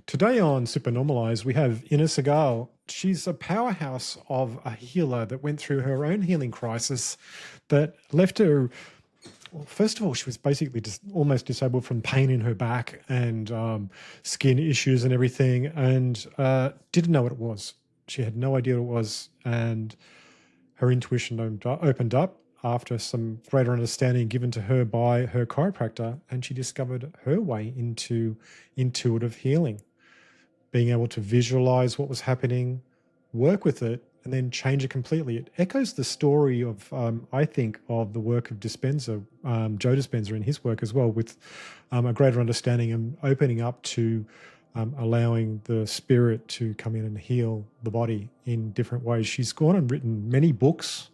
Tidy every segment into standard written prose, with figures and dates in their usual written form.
Today on Supernormalized, we have Inna Segal. She's a powerhouse of a healer that went through her own healing crisis that left her. Well, first of all, she was basically just almost disabled from pain in her back and skin issues and everything, and didn't know what it was. She had no idea what it was, and her intuition opened up after some greater understanding given to her by her chiropractor, and she discovered her way into intuitive healing, being able to visualize what was happening, work with it, and then change it completely. It echoes the story of, I think, of the work of Dispenza, Joe Dispenza in his work as well, with a greater understanding and opening up to allowing the spirit to come in and heal the body in different ways. She's gone and written many books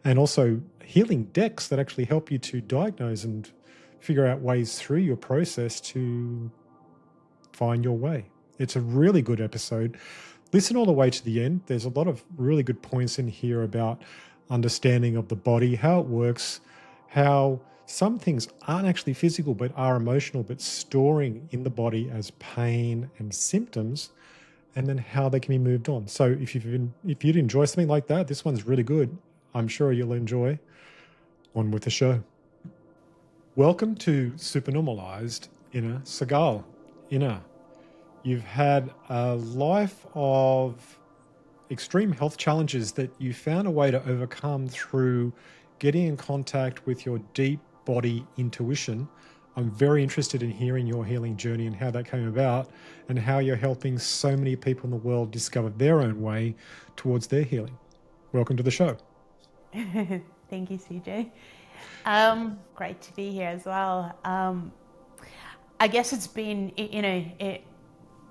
and also healing decks that actually help you to diagnose and figure out ways through your process to find your way. It's a really good episode. Listen all the way to the end. There's a lot of really good points in here about understanding of the body, how it works, how some things aren't actually physical but are emotional, but storing in the body as pain and symptoms, and then how they can be moved on. So if you'd enjoy something like that, this one's really good. I'm sure you'll enjoy. On with the show. Welcome to Supernormalized, Inna Segal. Inna, you've had a life of extreme health challenges that you found a way to overcome through getting in contact with your deep body intuition. I'm very interested in hearing your healing journey and how that came about and how you're helping so many people in the world discover their own way towards their healing. Welcome to the show. Thank you, CeeJay. Great to be here as well. I guess it's been,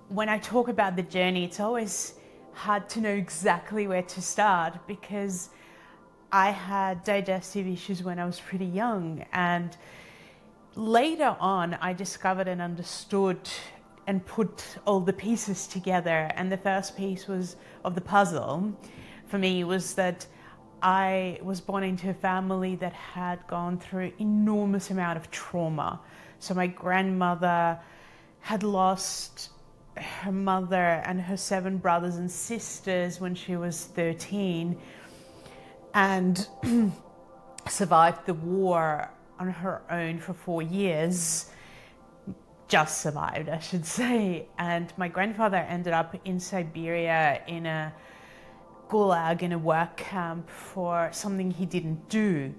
when I talk about the journey, it's always hard to know exactly where to start because I had digestive issues when I was pretty young. And later on, I discovered and understood and put all the pieces together. And the first piece of the puzzle for me was that I was born into a family that had gone through enormous amount of trauma. So my grandmother had lost her mother and her 7 brothers and sisters when she was 13 and survived the war on her own for 4 years. Just survived, I should say. And my grandfather ended up in Siberia in a gulag, in a work camp for something he didn't do.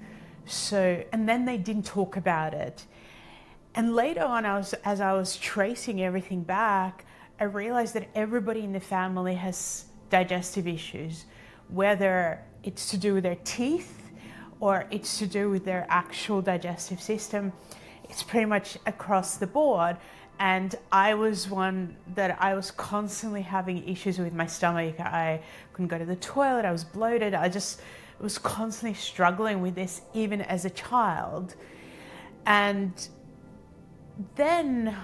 And then they didn't talk about it. And later on, as I was tracing everything back, I realized that everybody in the family has digestive issues, whether it's to do with their teeth or it's to do with their actual digestive system. It's pretty much across the board. And I was one that I was constantly having issues with my stomach. I couldn't go to the toilet. I was bloated. I just was constantly struggling with this even as a child. And then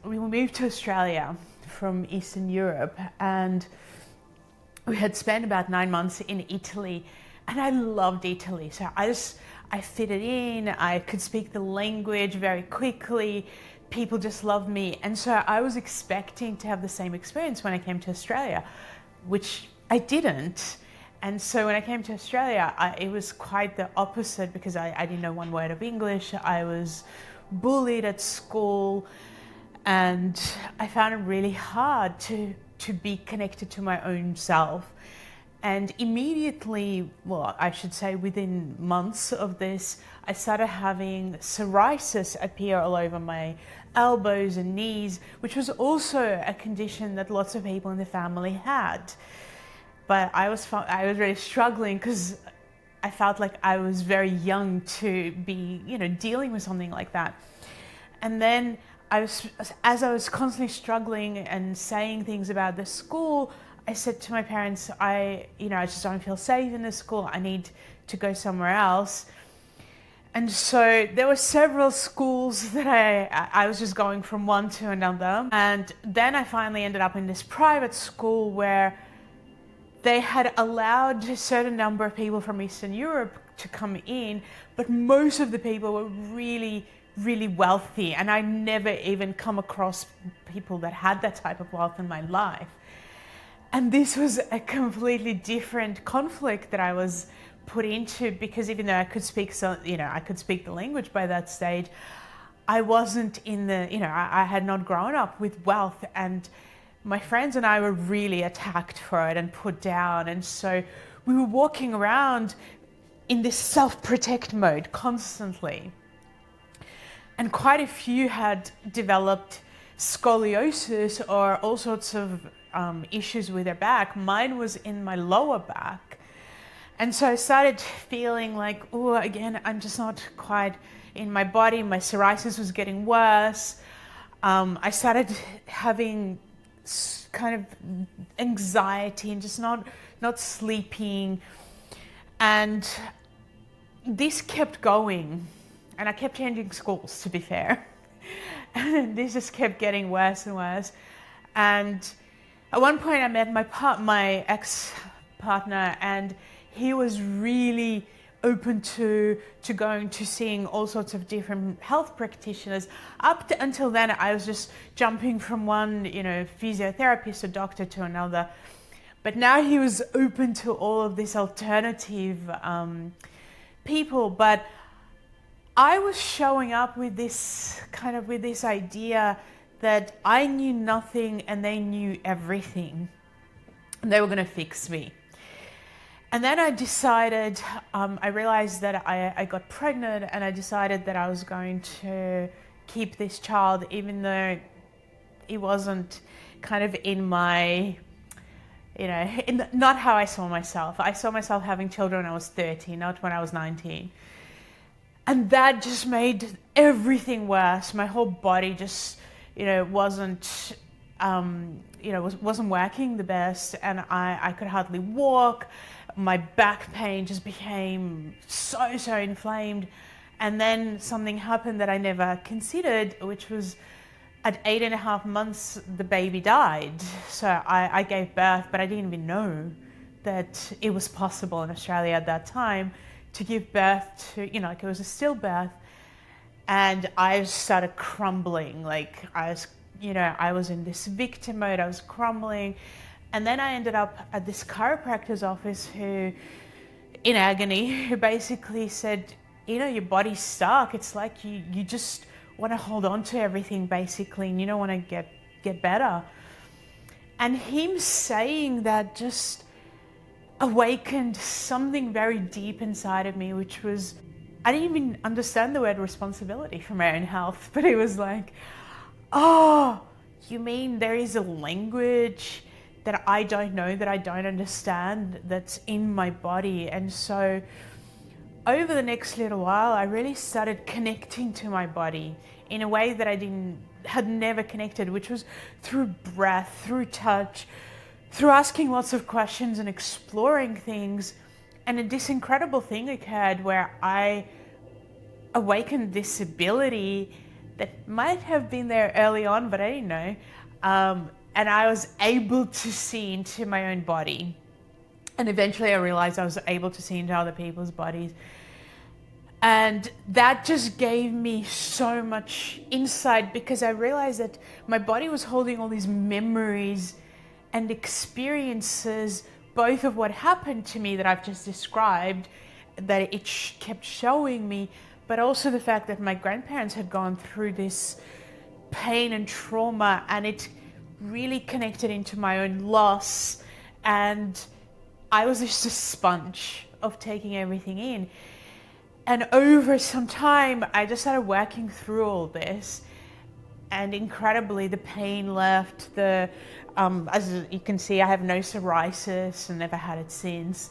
we moved to Australia from Eastern Europe, and we had spent about 9 months in Italy, and I loved Italy. So I fitted in. I could speak the language very quickly. People just loved me. And so I was expecting to have the same experience when I came to Australia, which I didn't. And so when I came to Australia, it was quite the opposite because I didn't know one word of English. I was bullied at school, and I found it really hard to be connected to my own self. And immediately, well, I should say within months of this, I started having psoriasis appear all over my elbows and knees, which was also a condition that lots of people in the family had. But I was really struggling because I felt like I was very young to be, dealing with something like that. And then as I was constantly struggling and saying things about the school, I said to my parents, I just don't feel safe in this school. I need to go somewhere else. And so there were several schools that I was just going from one to another. And then I finally ended up in this private school where they had allowed a certain number of people from Eastern Europe to come in, but most of the people were really really wealthy, and I never even come across people that had that type of wealth in my life. And this was a completely different conflict that I was put into, because even though I could speak, I could speak the language by that stage, I wasn't in the, I had not grown up with wealth, and my friends and I were really attacked for it and put down. And so we were walking around in this self-protect mode constantly. And quite a few had developed scoliosis or all sorts of issues with their back. Mine was in my lower back. And so I started feeling like, oh, again, I'm just not quite in my body. My psoriasis was getting worse. I started having kind of anxiety and just not sleeping. And this kept going. And I kept changing schools, to be fair. And this just kept getting worse and worse. And at one point I met my ex-partner, and he was really open to going to seeing all sorts of different health practitioners. Until then, I was just jumping from one, physiotherapist or doctor to another. But now he was open to all of this alternative people. But I was showing up with this idea that I knew nothing and they knew everything, and they were going to fix me. And then I decided, I realized that I got pregnant, and I decided that I was going to keep this child, even though it wasn't kind of in my, not how I saw myself. I saw myself having children when I was 30, not when I was 19. And that just made everything worse. My whole body just, wasn't working the best, and I could hardly walk. My back pain just became so inflamed. And then something happened that I never considered, which was at 8.5 months, the baby died. So I gave birth, but I didn't even know that it was possible in Australia at that time to give birth to, it was a stillbirth. And I started crumbling. Like I was in this victim mode, I was crumbling. And then I ended up at this chiropractor's office in agony, who basically said, your body's stuck. It's like you just want to hold on to everything basically, and you don't want to get better. And him saying that just awakened something very deep inside of me, which was, I didn't even understand the word responsibility for my own health, but it was like, oh, you mean there is a language that I don't know, that I don't understand, that's in my body? And so over the next little while, I really started connecting to my body in a way that I had never connected, which was through breath, through touch, through asking lots of questions and exploring things. And this incredible thing occurred where I awakened this ability that might have been there early on, but I didn't know. And I was able to see into my own body. And eventually I realized I was able to see into other people's bodies. And that just gave me so much insight, because I realized that my body was holding all these memories and experiences, both of what happened to me that I've just described, that it kept showing me, but also the fact that my grandparents had gone through this pain and trauma, and it really connected into my own loss. And I was just a sponge of taking everything in. And over some time, I just started working through all this. And incredibly, the pain left. As you can see, I have no psoriasis and never had it since.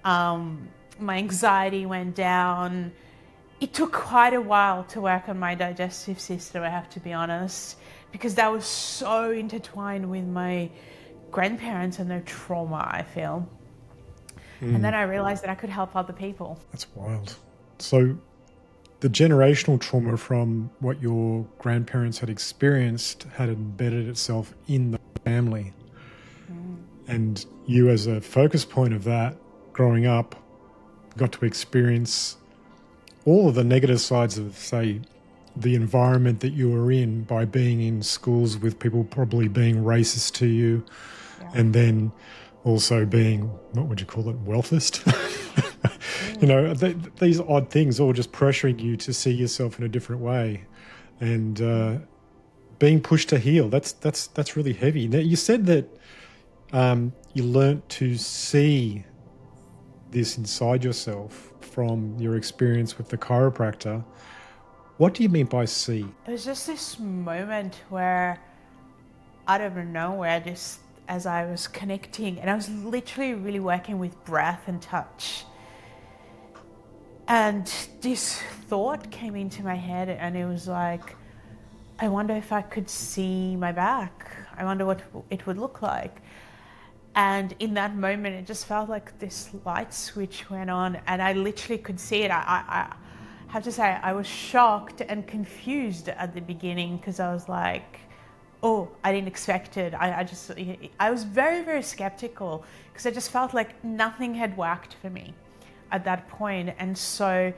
My anxiety went down. It took quite a while to work on my digestive system, I have to be honest, because that was so intertwined with my grandparents and their trauma, I feel. And then I realized that I could help other people. That's wild. So the generational trauma from what your grandparents had experienced had embedded itself in the family. And you, as a focus point of that, growing up, got to experience all of the negative sides of, say, the environment that you were in by being in schools with people probably being racist to you, and then also being, what would you call it, wealthist? These odd things all just pressuring you to see yourself in a different way, and being pushed to heal. That's really heavy. Now, you said that you learnt to see this inside yourself from your experience with the chiropractor. What do you mean by see? It was just this moment where, out of nowhere, just as I was connecting, and I was literally really working with breath and touch. And this thought came into my head, and it was like, I wonder if I could see my back. I wonder what it would look like. And in that moment, it just felt like this light switch went on, and I literally could see it. I have to say, I was shocked and confused at the beginning, because I was like, oh, I didn't expect it. I was very, very skeptical, because I just felt like nothing had worked for me at that point. And so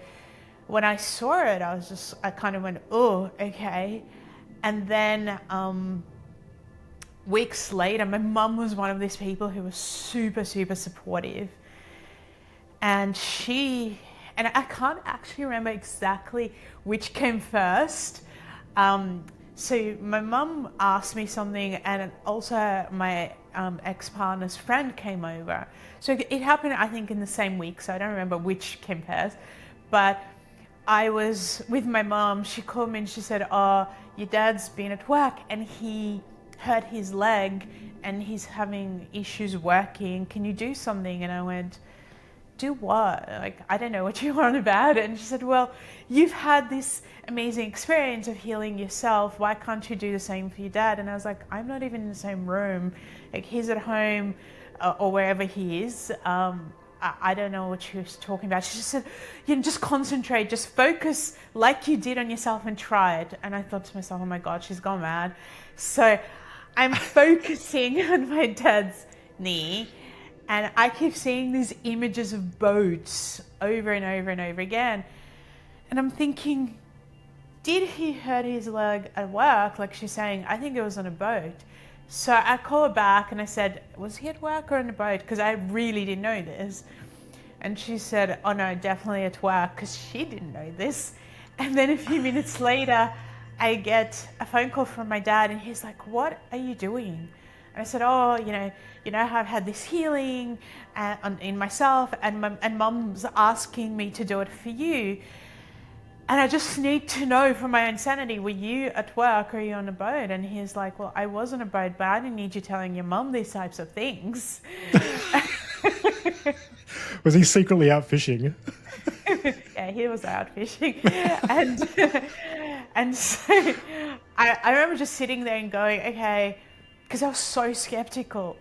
when I saw it, I kind of went, oh, okay. And then weeks later, my mum was one of these people who was super, super supportive. And I can't actually remember exactly which came first. So my mum asked me something, and also my ex-partner's friend came over. So it happened, I think, in the same week, so I don't remember which came first. But I was with my mum. She called me and she said, oh, your dad's been at work and he hurt his leg and he's having issues working. Can you do something? And I went, do what? Like, I don't know what you're on about. And she said, well, you've had this amazing experience of healing yourself. Why can't you do the same for your dad? And I was like, I'm not even in the same room. Like, he's at home or wherever he is. I don't know what she was talking about. She just said, just concentrate, just focus like you did on yourself and try it. And I thought to myself, oh my God, she's gone mad. So I'm focusing on my dad's knee, and I keep seeing these images of boats over and over and over again. And I'm thinking, did he hurt his leg at work? Like she's saying, I think it was on a boat. So I called her back and I said, was he at work or on a boat? Because I really didn't know this. And she said, oh no, definitely at work, because she didn't know this. And then a few minutes later, I get a phone call from my dad, and he's like, what are you doing? And I said, oh, I've had this healing in myself, and mum's asking me to do it for you. And I just need to know for my own sanity, were you at work or are you on a boat? And he's like, well, I was on a boat, but I didn't need you telling your mum these types of things. Was he secretly out fishing? Yeah, he was out fishing. And so I remember just sitting there and going, okay, because I was so skeptical.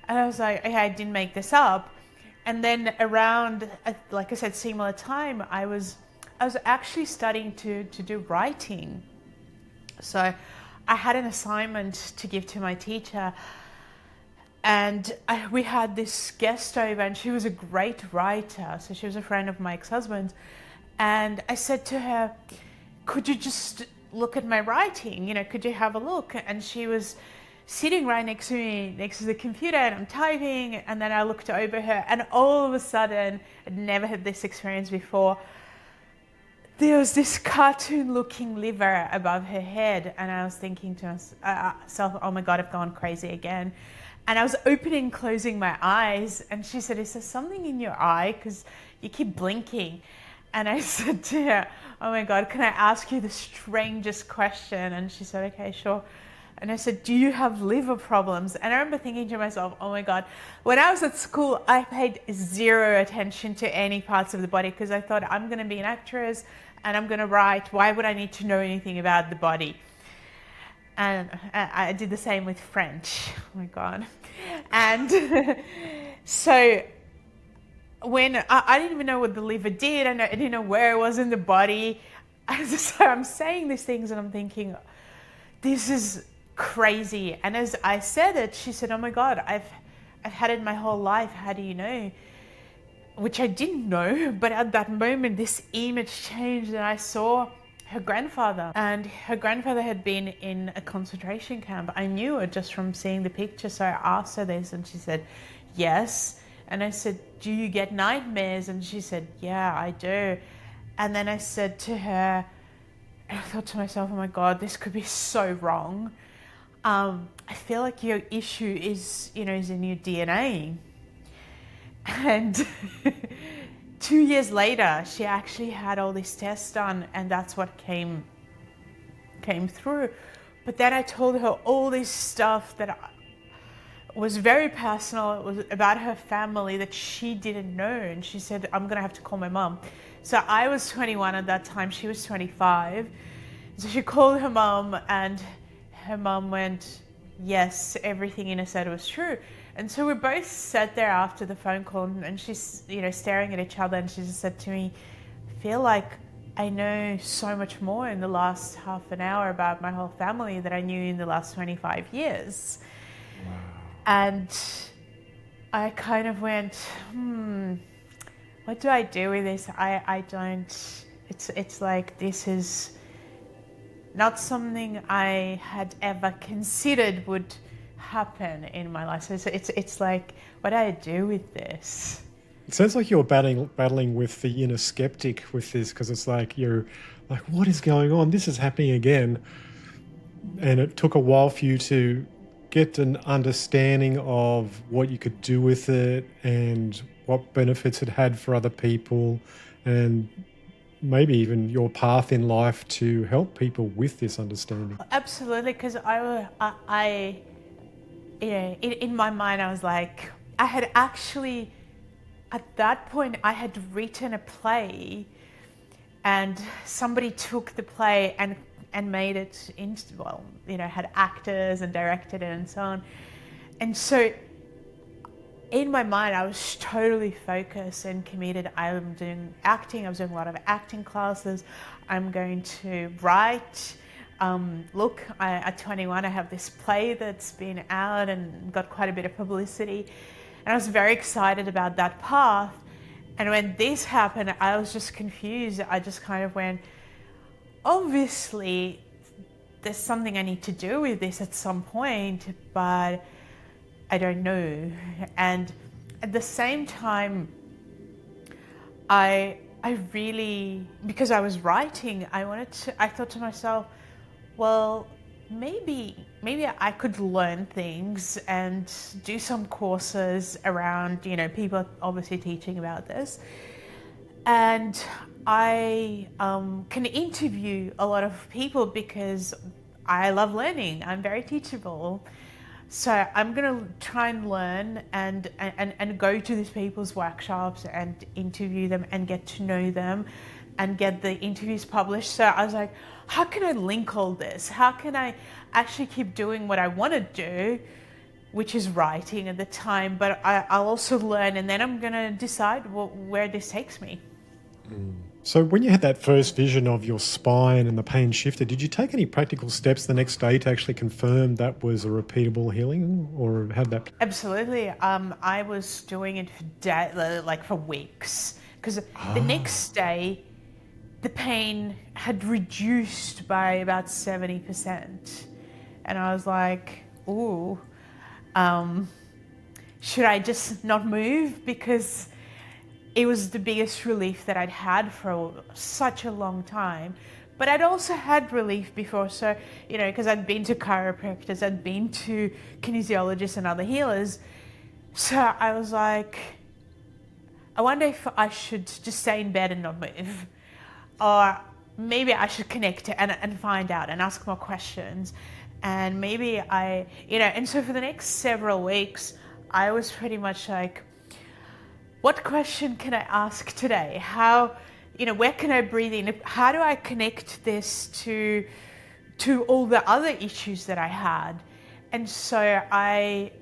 And I was like, okay, I didn't make this up. And then around, like I said, similar time, I was actually studying to do writing. So I had an assignment to give to my teacher, and we had this guest over, and she was a great writer. So she was a friend of my ex-husband. And I said to her, could you just look at my writing? Could you have a look? And she was sitting right next to me, next to the computer, and I'm typing. And then I looked over her, and all of a sudden, I'd never had this experience before, there was this cartoon-looking liver above her head, and I was thinking to myself, oh my God, I've gone crazy again. And I was opening and closing my eyes, and she said, is there something in your eye? Because you keep blinking. And I said to her, oh my God, can I ask you the strangest question? And she said, okay, sure. And I said, do you have liver problems? And I remember thinking to myself, oh my God, when I was at school, I paid zero attention to any parts of the body, because I thought, I'm going to be an actress and I'm going to write. Why would I need to know anything about the body? And I did the same with French. Oh my God. And so when I didn't even know what the liver did, I didn't know where it was in the body. So I'm saying these things and I'm thinking, this is crazy. And as I said it, she said, oh my God, I've had it my whole life. How do you know? Which I didn't know, but at that moment, this image changed, and I saw her grandfather, and her grandfather had been in a concentration camp. I knew it just from seeing the picture, so I asked her this, and she said, yes. And I said, do you get nightmares? And she said, yeah, I do. And then I said to her, and I thought to myself, oh my God, this could be so wrong. I feel like your issue is, is in your DNA. And 2 years later, she actually had all these tests done, and that's what came through. But then I told her all this stuff that was very personal. It was about her family that she didn't know, and she said, I'm gonna have to call my mom. So I was 21 at that time, she was 25. So she called her mom, and her mom went, yes, everything Inna said was true. And so we both sat there after the phone call, and she's, staring at each other, and she just said to me, I feel like I know so much more in the last half an hour about my whole family that I knew in the last 25 years. Wow. And I kind of went, what do I do with this? I don't, it's like, this is not something I had ever considered would happen in my life. So it's like, what do I do with this? It sounds like you're battling with the inner skeptic with this, because it's like you're like, what is going on? This is happening again. And it took a while for you to get an understanding of what you could do with it and what benefits it had for other people, and maybe even your path in life to help people with this understanding. Absolutely, because I in my mind, I was like, I had actually, at that point, I had written a play, and somebody took the play and made it into, had actors and directed it and so on. And so in my mind, I was totally focused and committed. I'm doing acting. I was doing a lot of acting classes. I'm going to write. At 21, I have this play that's been out and got quite a bit of publicity. And I was very excited about that path. And when this happened, I was just confused. I just kind of went, obviously, there's something I need to do with this at some point, but I don't know. And at the same time, I really, because I was writing, I thought to myself, well, maybe I could learn things and do some courses around, people obviously teaching about this. And I can interview a lot of people because I love learning. I'm very teachable. So I'm going to try and learn and go to these people's workshops and interview them and get to know them and get the interviews published. So I was like, how can I link all this? How can I actually keep doing what I want to do, which is writing at the time, but I'll also learn, and then I'm going to decide where this takes me. So when you had that first vision of your spine and the pain shifted, did you take any practical steps the next day to actually confirm that was a repeatable healing, or had that? Absolutely. I was doing it for weeks, because the next day, the pain had reduced by about 70%. And I was like, ooh, should I just not move? Because it was the biggest relief that I'd had for such a long time. But I'd also had relief before. So, because I'd been to chiropractors, I'd been to kinesiologists and other healers. So I was like, I wonder if I should just stay in bed and not move. Or maybe I should connect and find out and ask more questions. And maybe and so for the next several weeks, I was pretty much like, what question can I ask today? How, where can I breathe in? How do I connect this to all the other issues that I had? And so I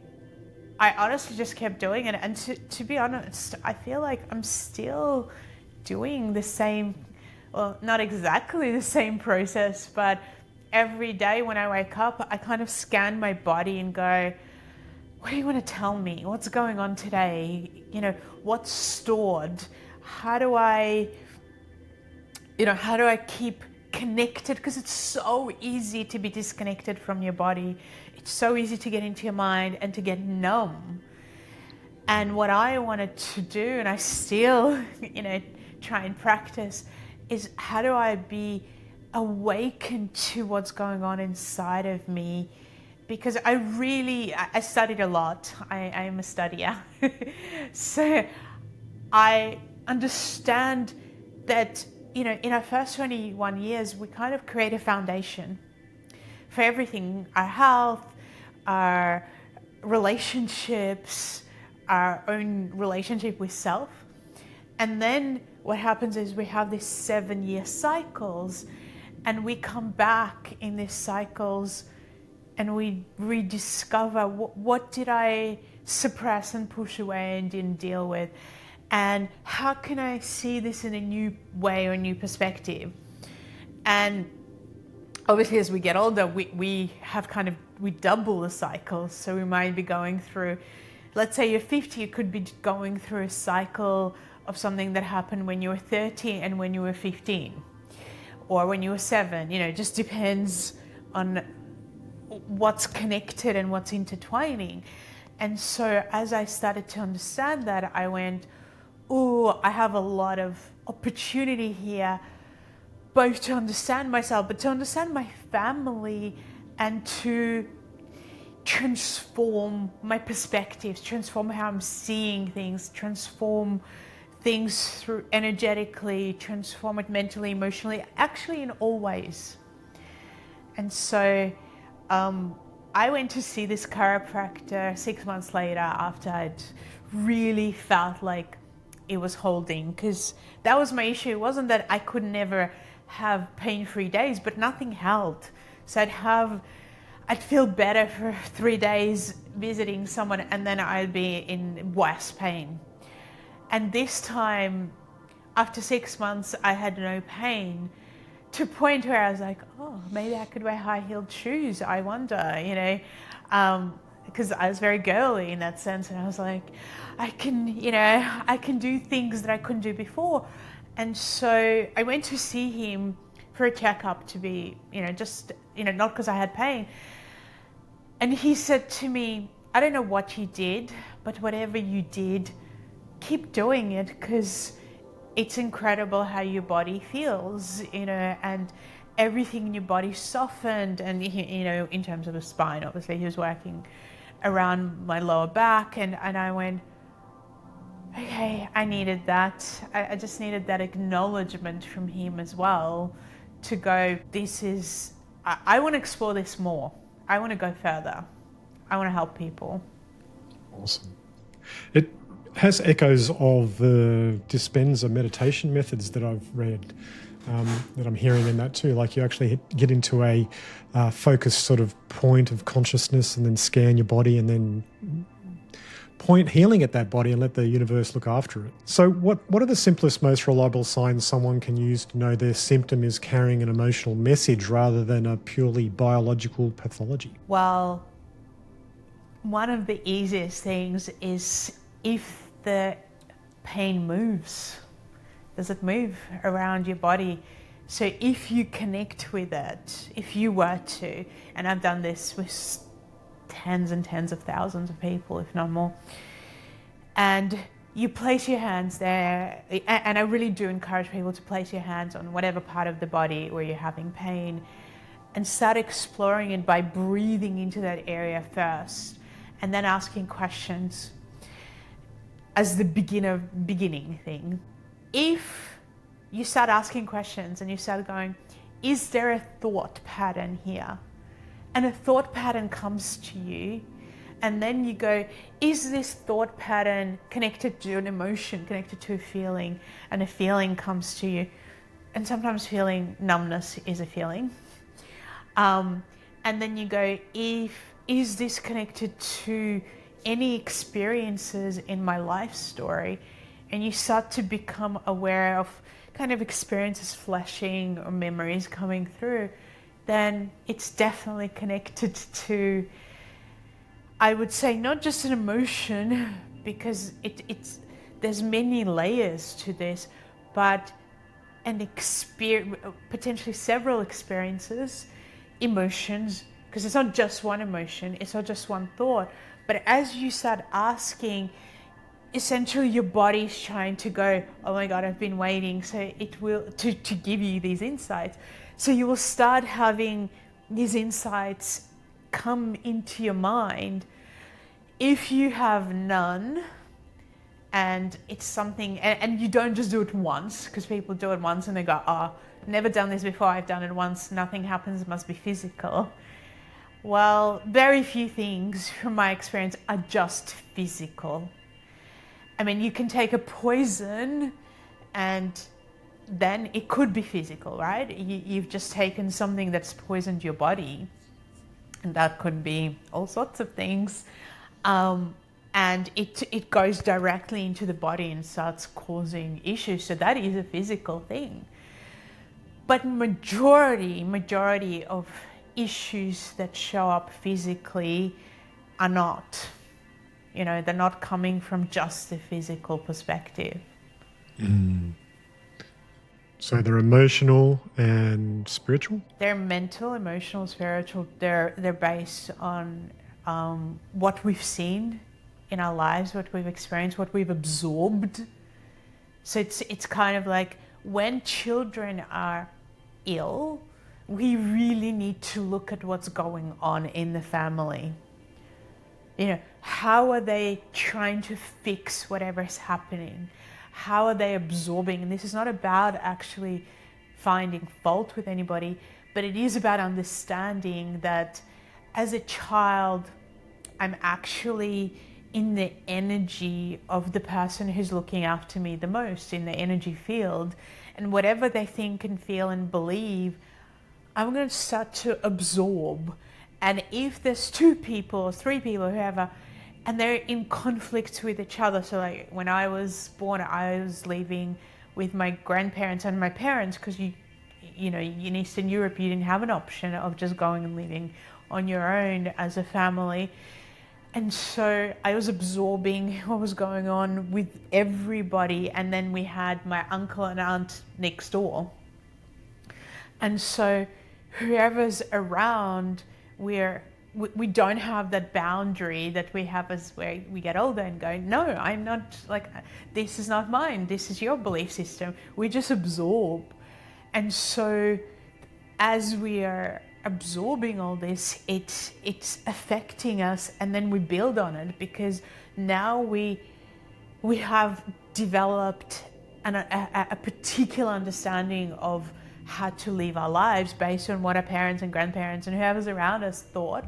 honestly just kept doing it. And to be honest, I feel like I'm still doing the same, well, not exactly the same process, but every day when I wake up, I kind of scan my body and go, what do you want to tell me? What's going on today? What's stored? How do I keep connected, because it's so easy to be disconnected from your body. It's so easy to get into your mind and to get numb. And what I wanted to do, and I still, try and practice, is how do I be awakened to what's going on inside of me? Because I studied a lot. I am a studier. So I understand that, in our first 21 years, we kind of create a foundation for everything: our health, our relationships, our own relationship with self. And then what happens is we have these 7-year cycles, and we come back in these cycles and we rediscover what did I suppress and push away and didn't deal with, and how can I see this in a new way or a new perspective. And obviously as we get older, we double the cycles. So we might be going through, let's say you're 50, you could be going through a cycle of something that happened when you were 30 and when you were 15, or when you were 7. It just depends on what's connected and what's intertwining. And so as I started to understand that, I went, oh, I have a lot of opportunity here, both to understand myself, but to understand my family, and to transform my perspectives, transform how I'm seeing things, transform things through energetically, transform it mentally, emotionally, actually in all ways. And so I went to see this chiropractor 6 months later, after I'd really felt like it was holding, because that was my issue. It wasn't that I could never have pain-free days, but nothing held. So I'd feel better for 3 days visiting someone, and then I'd be in worse pain. And this time, after 6 months, I had no pain, to a point where I was like, oh, maybe I could wear high-heeled shoes, I wonder, because I was very girly in that sense. And I was like, I can do things that I couldn't do before. And so I went to see him for a checkup, to be, not because I had pain. And he said to me, I don't know what you did, but whatever you did, keep doing it, because it's incredible how your body feels, and everything in your body softened. And, in terms of the spine, obviously he was working around my lower back, and I went, okay, I needed that. I just needed that acknowledgement from him as well, to go, I want to explore this more. I want to go further. I want to help people. Awesome. It has echoes of the Dispenza meditation methods that I've read, that I'm hearing in that too. Like you actually get into a focused sort of point of consciousness, and then scan your body, and then point healing at that body and let the universe look after it. So what are the simplest, most reliable signs someone can use to know their symptom is carrying an emotional message rather than a purely biological pathology? Well, one of the easiest things is if the pain moves. Does it move around your body? So if you connect with it, if you were to, and I've done this with tens and tens of thousands of people, if not more, and you place your hands there, and I really do encourage people to place your hands on whatever part of the body where you're having pain, and start exploring it by breathing into that area first, and then asking questions as the beginning thing. If you start asking questions and you start going, is there a thought pattern here? And a thought pattern comes to you, and then you go, is this thought pattern connected to an emotion, connected to a feeling? And a feeling comes to you. And sometimes feeling numbness is a feeling. And then you go, is this connected to any experiences in my life story? And you start to become aware of kind of experiences flashing or memories coming through. Then it's definitely connected to, I would say, not just an emotion, because there's many layers to this, but and potentially several experiences, emotions, because it's not just one emotion, it's not just one thought. But as you start asking, essentially your body's trying to go, oh my God, I've been waiting. So it will, to give you these insights. So you will start having these insights come into your mind. If you have none, and it's something, and you don't just do it once, because people do it once and they go, oh, never done this before, I've done it once, nothing happens, it must be physical. Well, very few things from my experience are just physical. I mean, you can take a poison and then it could be physical, right? You've just taken something that's poisoned your body, and that could be all sorts of things. And it goes directly into the body and starts causing issues. So that is a physical thing. But majority of issues that show up physically are not. They're not coming from just the physical perspective. So they're emotional and spiritual? They're mental, emotional, spiritual. They're based on what we've seen in our lives, what we've experienced, what we've absorbed. So it's kind of like when children are ill, we really need to look at what's going on in the family. How are they trying to fix whatever is happening? How are they absorbing? And this is not about actually finding fault with anybody, but it is about understanding that as a child, I'm actually in the energy of the person who's looking after me the most, in the energy field. And whatever they think and feel and believe, I'm going to start to absorb. And if there's 2 people or 3 people, whoever, and they're in conflict with each other. So like when I was born, I was living with my grandparents and my parents, because in Eastern Europe, you didn't have an option of just going and living on your own as a family. And so I was absorbing what was going on with everybody. And then we had my uncle and aunt next door. And so whoever's around, we don't have that boundary that we have as we get older and go, no, I'm not, like, this is not mine. This is your belief system. We just absorb. And so as we are absorbing all this, it's affecting us, and then we build on it, because now we have developed a particular understanding of how to live our lives based on what our parents and grandparents and whoever's around us thought,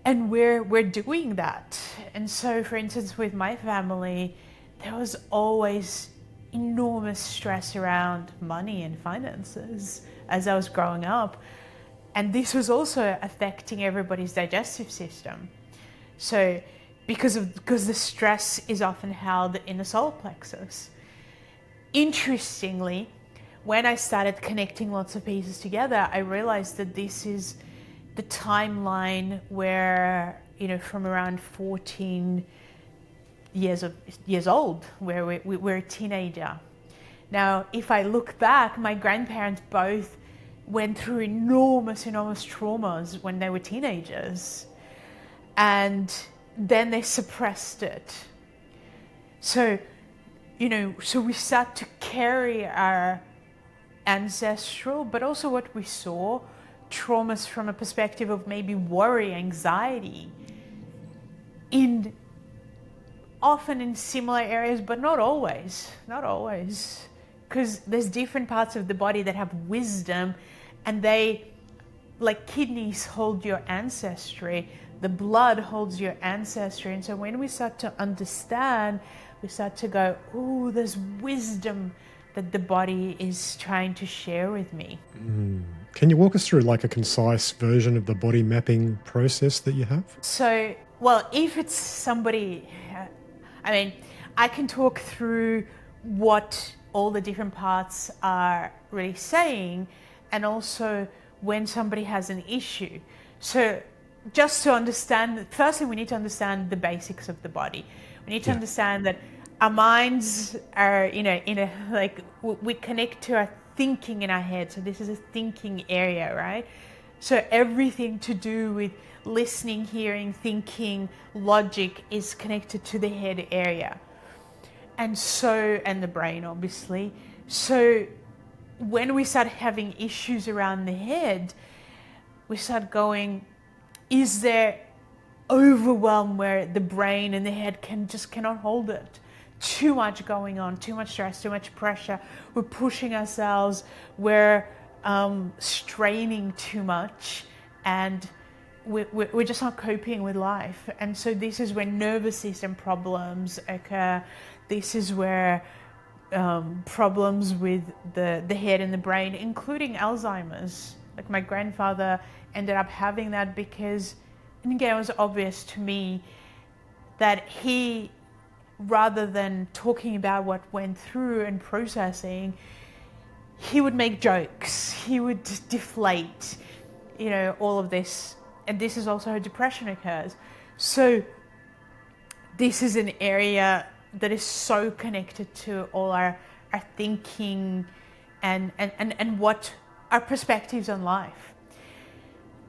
and we're doing that. And so, for instance, with my family, there was always enormous stress around money and finances as I was growing up. And this was also affecting everybody's digestive system. So because the stress is often held in the solar plexus. Interestingly, when I started connecting lots of pieces together, I realized that this is the timeline where, from around 14 years old, where we're a teenager. Now, if I look back, my grandparents both went through enormous traumas when they were teenagers, and then they suppressed it. So we start to carry our ancestral, but also what we saw, traumas from a perspective of maybe worry, anxiety, often in similar areas, but not always, because there's different parts of the body that have wisdom, and they, like kidneys, hold your ancestry, the blood holds your ancestry. And so when we start to understand, we start to go, oh, there's wisdom that the body is trying to share with me. Can you walk us through like a concise version of the body mapping process that you have? So, well, if it's somebody, I can talk through what all the different parts are really saying, and also when somebody has an issue. So just to understand, firstly, we need to understand the basics of the body. We need to understand that our minds are, we connect to our thinking in our head. So this is a thinking area, right? So everything to do with listening, hearing, thinking, logic is connected to the head area. And the brain, obviously. So when we start having issues around the head, we start going, is there overwhelm where the brain and the head cannot hold it? Too much going on, too much stress, too much pressure. We're pushing ourselves, we're straining too much, and we're just not coping with life. And so this is where nervous system problems occur. This is where problems with the head and the brain, including Alzheimer's. Like my grandfather ended up having that because, and again, it was obvious to me that he, rather than talking about what went through and processing, he would make jokes, he would deflate, all of this. And this is also how depression occurs. So this is an area that is so connected to all our thinking and what our perspectives on life.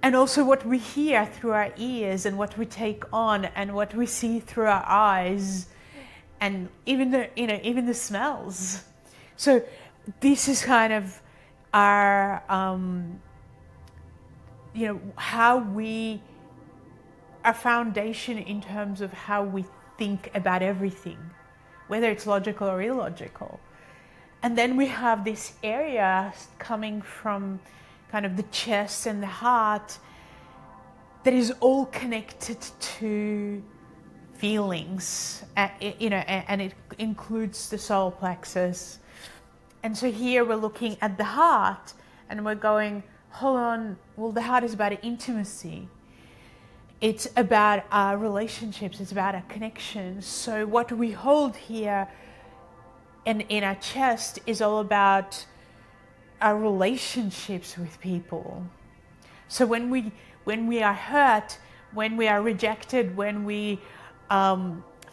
And also what we hear through our ears and what we take on and what we see through our eyes and even the smells. So this is kind of our, our foundation in terms of how we think about everything, whether it's logical or illogical. And then we have this area coming from kind of the chest and the heart that is all connected to feelings, and it includes the solar plexus. And so here we're looking at the heart and we're going, hold on, well, the heart is about intimacy. It's about our relationships, it's about our connections. So what we hold here and in our chest is all about our relationships with people. So when we are hurt, when we are rejected, when we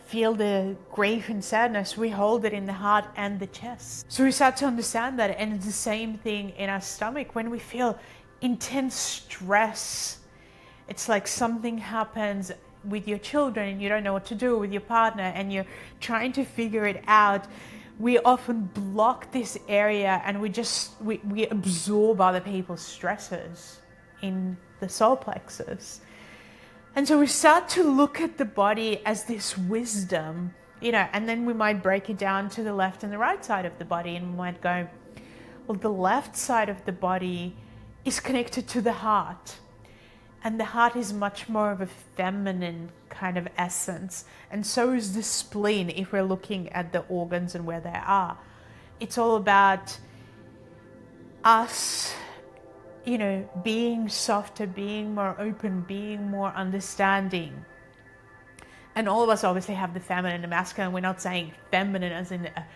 feel the grief and sadness, we hold it in the heart and the chest. So we start to understand that, and it's the same thing in our stomach. When we feel intense stress, it's like something happens with your children and you don't know what to do with your partner and you're trying to figure it out. We often block this area and we absorb other people's stresses in the solar plexus. And so we start to look at the body as this wisdom, and then we might break it down to the left and the right side of the body, and we might go, well, the left side of the body is connected to the heart. And the heart is much more of a feminine kind of essence. And so is the spleen if we're looking at the organs and where they are. It's all about us, being softer, being more open, being more understanding. And all of us obviously have the feminine and the masculine. We're not saying feminine as in a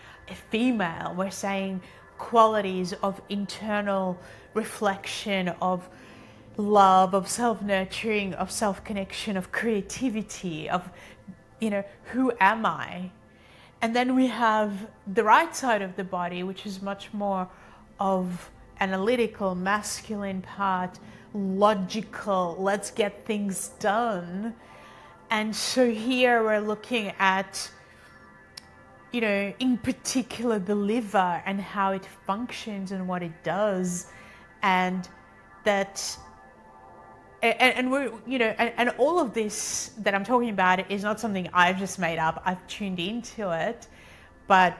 female. We're saying qualities of internal reflection, of love, of self-nurturing, of self-connection, of creativity, of, who am I? And then we have the right side of the body, which is much more of analytical, masculine part, logical, let's get things done. And so here we're looking at, in particular the liver and how it functions and what it does, and that, and we're, and all of this that I'm talking about is not something I've just made up. I've tuned into it, but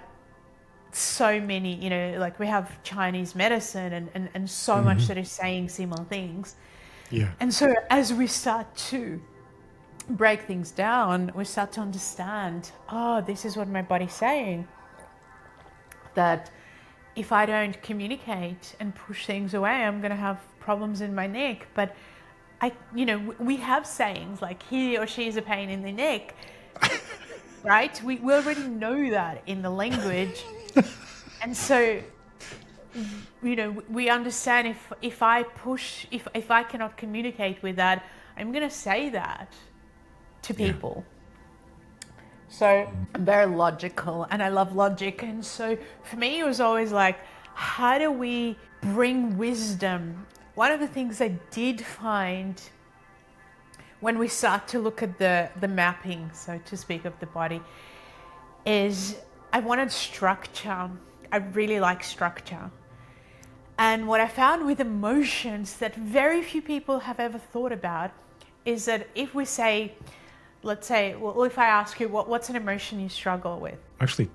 so many, like we have Chinese medicine and so much that is saying similar things. Yeah. And so as we start to break things down, we start to understand, this is what my body's saying. That if I don't communicate and push things away, I'm going to have problems in my neck. But we have sayings like he or she is a pain in the neck, right? We already know that in the language. And so, we understand if I push, if I cannot communicate with that, I'm going to say that to people. Yeah. So I'm very logical and I love logic. And so for me, it was always like, how do we bring wisdom? One of the things I did find when we start to look at the mapping, so to speak, of the body, is I wanted structure. I really like structure. And what I found with emotions that very few people have ever thought about is that if we say, let's say, well, if I ask you, what's an emotion you struggle with? I actually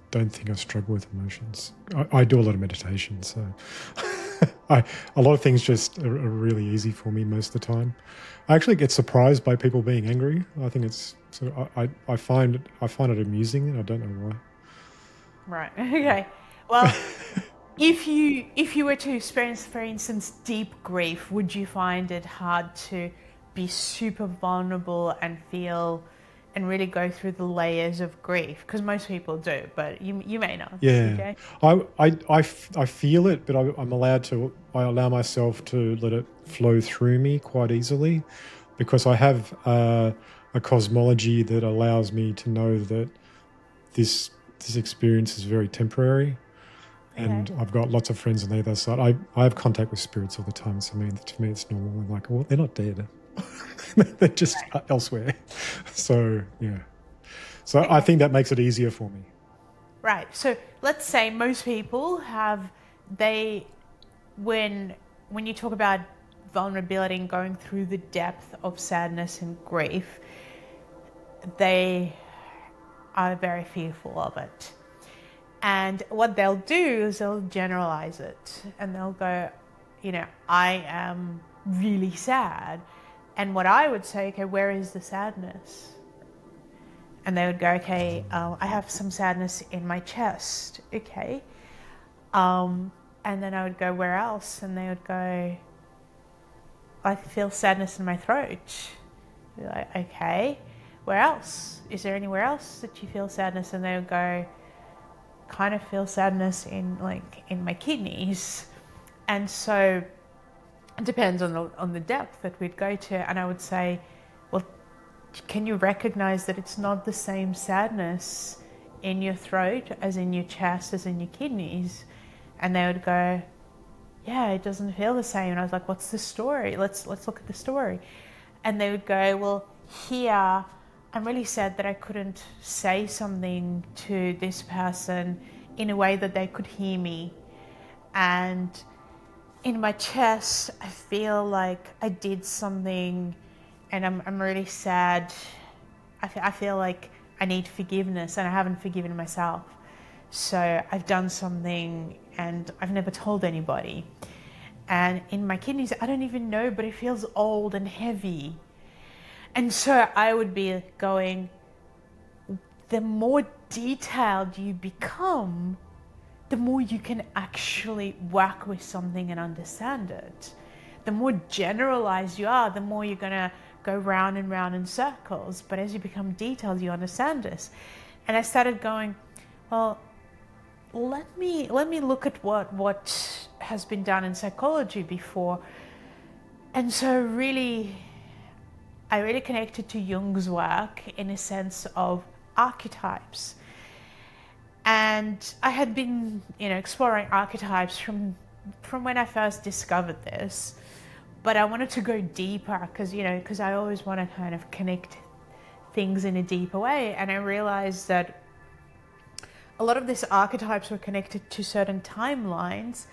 don't think I struggle with emotions. I do a lot of meditation, so a lot of things just are really easy for me most of the time. I actually get surprised by people being angry. I think it's sort of, I find it amusing, and I don't know why. Right. Okay. Well, if you were to experience, for instance, deep grief, would you find it hard to be super vulnerable and feel and really go through the layers of grief? Because most people do, but you may not. Yeah, CeeJay? I feel it, but I'm allowed to. I allow myself to let it flow through me quite easily, because I have a cosmology that allows me to know that this experience is very temporary. And I've got lots of friends on the other side. I have contact with spirits all the time. So to me, it's normal. I'm like, well, they're not dead. They're just elsewhere. So, yeah. So I think that makes it easier for me. Right. So let's say most people have, when you talk about vulnerability and going through the depth of sadness and grief, they are very fearful of it. And what they'll do is they'll generalize it and they'll go, I am really sad. And what I would say, okay, where is the sadness? And they would go, okay, I have some sadness in my chest. Okay. And then I would go, where else? And they would go, I feel sadness in my throat. Be like, okay, where else? Is there anywhere else that you feel sadness? And they would go, kind of feel sadness in my kidneys. And so it depends on the depth that we'd go to. And I would say, well, can you recognize that it's not the same sadness in your throat as in your chest as in your kidneys? And they would go, yeah, it doesn't feel the same. And I was like, what's the story? Let's look at the story. And they would go, well, here I'm really sad that I couldn't say something to this person in a way that they could hear me. And in my chest, I feel like I did something and I'm really sad. I feel like I need forgiveness and I haven't forgiven myself. So I've done something and I've never told anybody. And in my kidneys, I don't even know, but it feels old and heavy. And so I would be going, the more detailed you become, the more you can actually work with something and understand it. The more generalized you are, the more you're going to go round and round in circles. But as you become detailed, you understand this. And I started going, well, let me look at what has been done in psychology before. And so I really connected to Jung's work in a sense of archetypes. And I had been, exploring archetypes from when I first discovered this. But I wanted to go deeper because I always want to kind of connect things in a deeper way. And I realized that a lot of these archetypes were connected to certain timelines,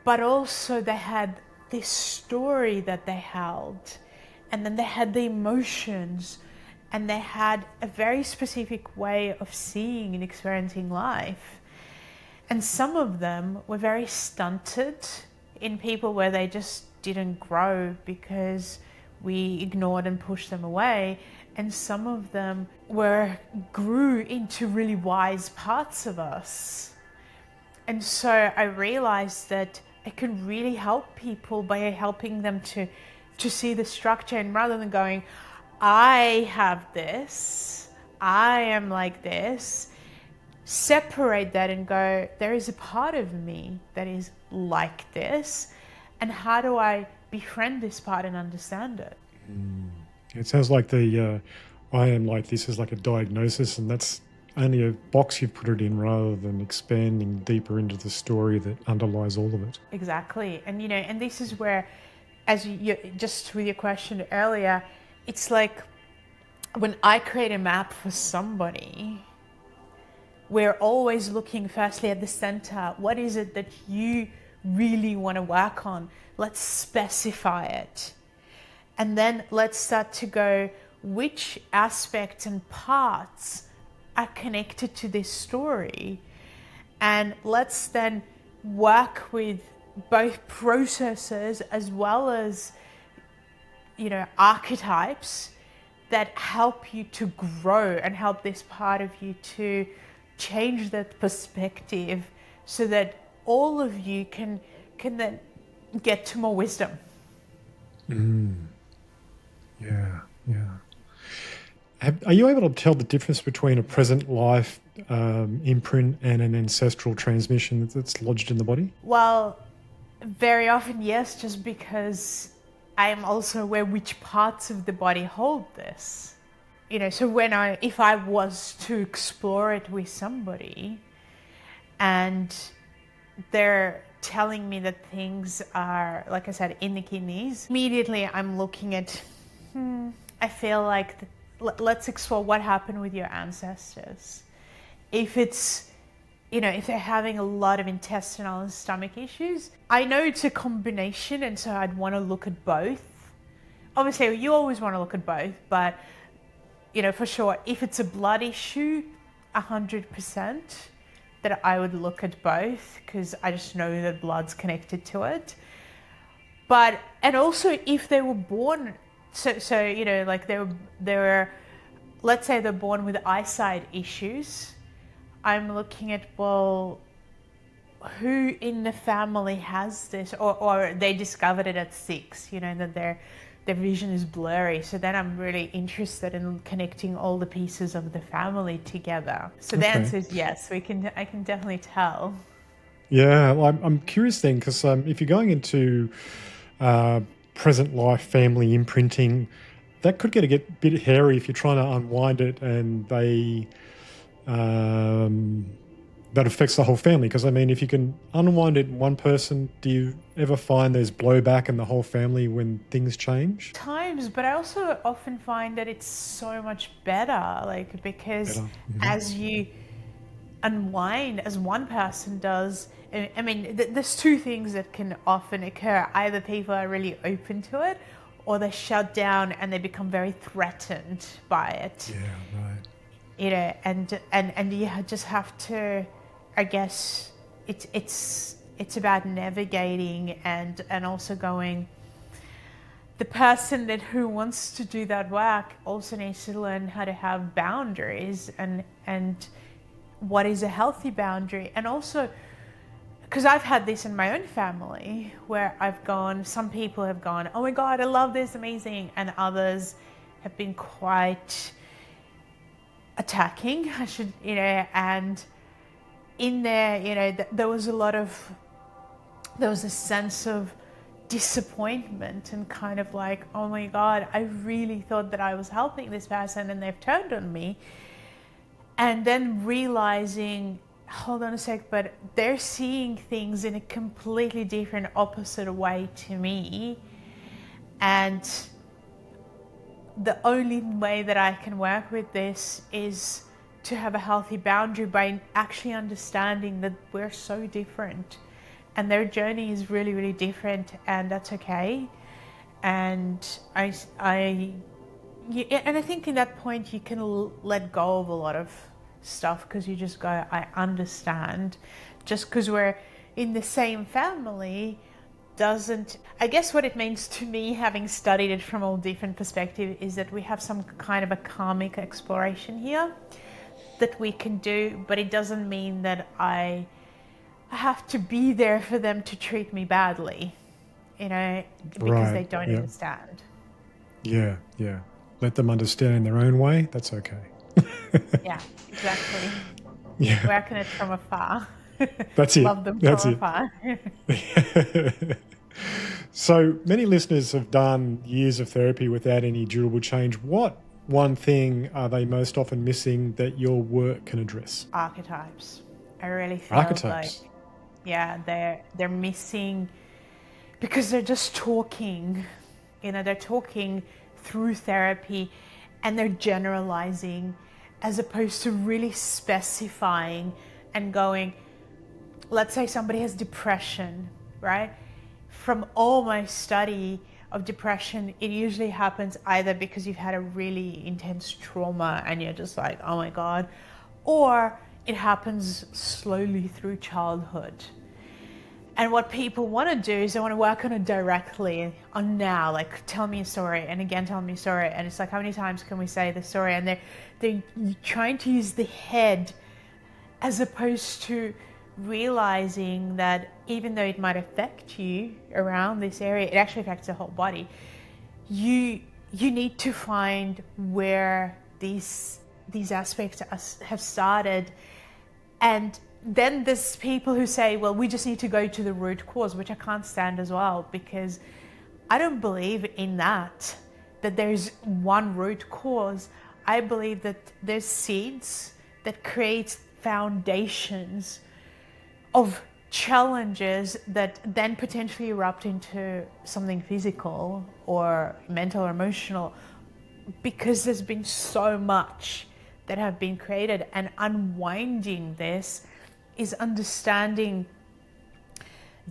but also they had this story that they held. And then they had the emotions and they had a very specific way of seeing and experiencing life. And some of them were very stunted in people where they just didn't grow because we ignored and pushed them away. And some of them grew into really wise parts of us. And so I realized that I can really help people by helping them to see the structure, and rather than going, I have this, I am like this, separate that and go, there is a part of me that is like this, and how do I befriend this part and understand it? It sounds like the I am like this is like a diagnosis, and that's only a box you've put it in rather than expanding deeper into the story that underlies all of it. Exactly. And, and this is where, as you just with your question earlier, it's like when I create a map for somebody, we're always looking firstly at the center. What is it that you really want to work on? Let's specify it. And then let's start to go, which aspects and parts are connected to this story? And let's then work with both processes as well as, archetypes that help you to grow and help this part of you to change that perspective so that all of you can then get to more wisdom. Yeah. Are you able to tell the difference between a present life imprint and an ancestral transmission that's lodged in the body? Well, very often, yes, just because I am also aware which parts of the body hold this. So if I was to explore it with somebody and they're telling me that things are, like I said, in the kidneys, immediately I'm looking at, I feel like, let's explore what happened with your ancestors. If it's, if they're having a lot of intestinal and stomach issues, I know it's a combination, and so I'd want to look at both. Obviously, you always want to look at both, but, for sure, if it's a blood issue, 100%, that I would look at both, because I just know that blood's connected to it. But, and also if they were born, so like they were, let's say they're born with eyesight issues, I'm looking at, well, who in the family has this, or they discovered it at 6, that their vision is blurry. So then I'm really interested in connecting all the pieces of the family together. So the answer is yes, I can definitely tell. Yeah, well, I'm curious then, because if you're going into present life family imprinting, that could get a bit hairy if you're trying to unwind it, and that affects the whole family. Because if you can unwind it in one person, do you ever find there's blowback in the whole family when things change? Times, but I also often find that it's so much better, because as you unwind, as one person does, there's two things that can often occur. Either people are really open to it, or they shut down and they become very threatened by it. Yeah, right. And you just have to, I guess, it's about navigating and also going. The person who wants to do that work also needs to learn how to have boundaries and what is a healthy boundary. And also, because I've had this in my own family where some people have gone, oh my God, I love this, amazing. And others have been quite attacking, and in there, there was a sense of disappointment and kind of like, oh my God, I really thought that I was helping this person and they've turned on me. And then realizing, hold on a sec, but they're seeing things in a completely different, opposite way to me. And the only way that I can work with this is to have a healthy boundary by actually understanding that we're so different and their journey is really, really different, and that's okay. And I think in that point you can let go of a lot of stuff, because you just go, I understand. Just because we're in the same family doesn't, I guess what it means to me, having studied it from all different perspectives, is that we have some kind of a karmic exploration here that we can do, but it doesn't mean that I have to be there for them to treat me badly, because they don't understand. Yeah. Let them understand in their own way. That's okay. Yeah, exactly. Yeah. Working it from afar. That's it. Love them from afar. So many listeners have done years of therapy without any durable change. What one thing are they most often missing that your work can address? Archetypes. I really feel like, Archetypes. yeah, they're missing because they're just talking. They're talking through therapy, and they're generalizing as opposed to really specifying and going, let's say somebody has depression, right? From all my study of depression, it usually happens either because you've had a really intense trauma and you're just like, oh my God, or it happens slowly through childhood. And what people want to do is they want to work on it directly on now, like tell me a story, and again tell me a story. And it's like, how many times can we say the story? And they're trying to use the head as opposed to realizing that even though it might affect you around this area, it actually affects the whole body. You need to find where these aspects have started. And then there's people who say, well, we just need to go to the root cause, which I can't stand as well, because I don't believe in that there's one root cause. I believe that there's seeds that create foundations of challenges that then potentially erupt into something physical or mental or emotional, because there's been so much that have been created. And unwinding this is understanding